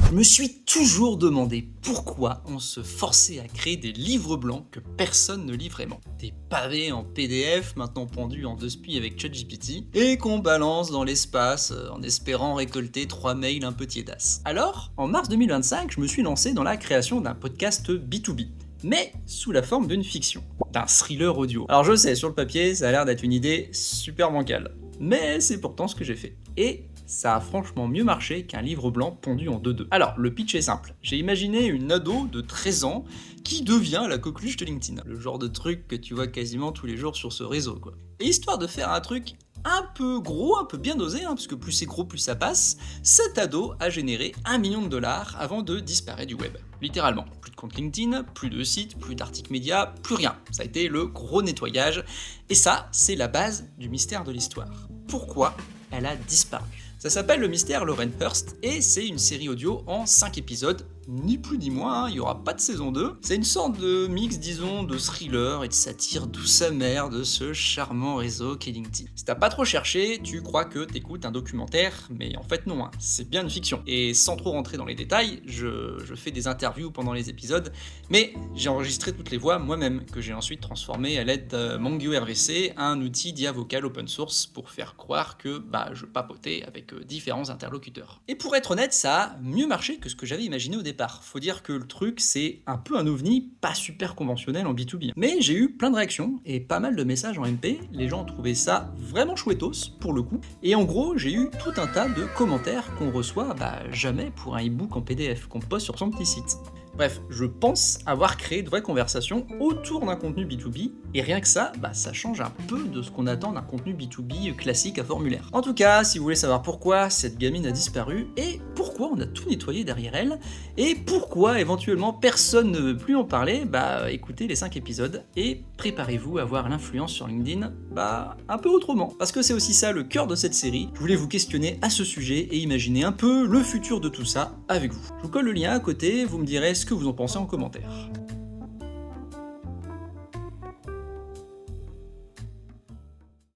Je me suis toujours demandé pourquoi on se forçait à créer des livres blancs que personne ne lit vraiment. Des pavés en PDF, maintenant pendus en 2 spi avec ChatGPT, et qu'on balance dans l'espace en espérant récolter 3 mails un peu tiédasses. Alors, en mars 2025, je me suis lancé dans la création d'un podcast B2B. Mais sous la forme d'une fiction, d'un thriller audio. Alors je sais, sur le papier, ça a l'air d'être une idée super bancale. Mais c'est pourtant ce que j'ai fait. Et ça a franchement mieux marché qu'un livre blanc pondu en 2-2. Alors, le pitch est simple. J'ai imaginé une ado de 13 ans qui devient la coqueluche de LinkedIn. Le genre de truc que tu vois quasiment tous les jours sur ce réseau, quoi. Et histoire de faire un truc un peu gros, un peu bien dosé, parce que plus c'est gros, plus ça passe, cet ado a généré $1 million avant de disparaître du web. Littéralement. Plus de compte LinkedIn, plus de sites, plus d'articles médias, plus rien. Ça a été le gros nettoyage. Et ça, c'est la base du mystère de l'histoire. Pourquoi elle a disparu? Ça s'appelle Le Mystère Lauren Hurst et c'est une série audio en 5 épisodes, ni plus ni moins, il n'y aura pas de saison 2. C'est une sorte de mix, disons, de thriller et de satire douce amère de ce charmant réseau qu'est LinkedIn. Si t'as pas trop cherché, tu crois que t'écoutes un documentaire, mais en fait non, c'est bien une fiction. Et sans trop rentrer dans les détails, je fais des interviews pendant les épisodes, mais j'ai enregistré toutes les voix moi-même, que j'ai ensuite transformées à l'aide de MongoRVC, un outil d'IA vocal open source pour faire croire que je papotais avec différents interlocuteurs. Et pour être honnête, ça a mieux marché que ce que j'avais imaginé au départ. Faut dire que le truc, c'est un peu un ovni pas super conventionnel en B2B. Mais j'ai eu plein de réactions et pas mal de messages en MP. Les gens ont trouvé ça vraiment chouettos, pour le coup. Et en gros, j'ai eu tout un tas de commentaires qu'on reçoit jamais pour un e-book en PDF qu'on poste sur son petit site. Bref, je pense avoir créé de vraies conversations autour d'un contenu B2B, et rien que ça, ça change un peu de ce qu'on attend d'un contenu B2B classique à formulaire. En tout cas, si vous voulez savoir pourquoi cette gamine a disparu, et pourquoi on a tout nettoyé derrière elle, et pourquoi éventuellement personne ne veut plus en parler, écoutez les 5 épisodes, et préparez-vous à voir l'influence sur LinkedIn, un peu autrement. Parce que c'est aussi ça le cœur de cette série, je voulais vous questionner à ce sujet et imaginer un peu le futur de tout ça avec vous. Je vous colle le lien à côté, vous me direz ce que vous en pensez en commentaire.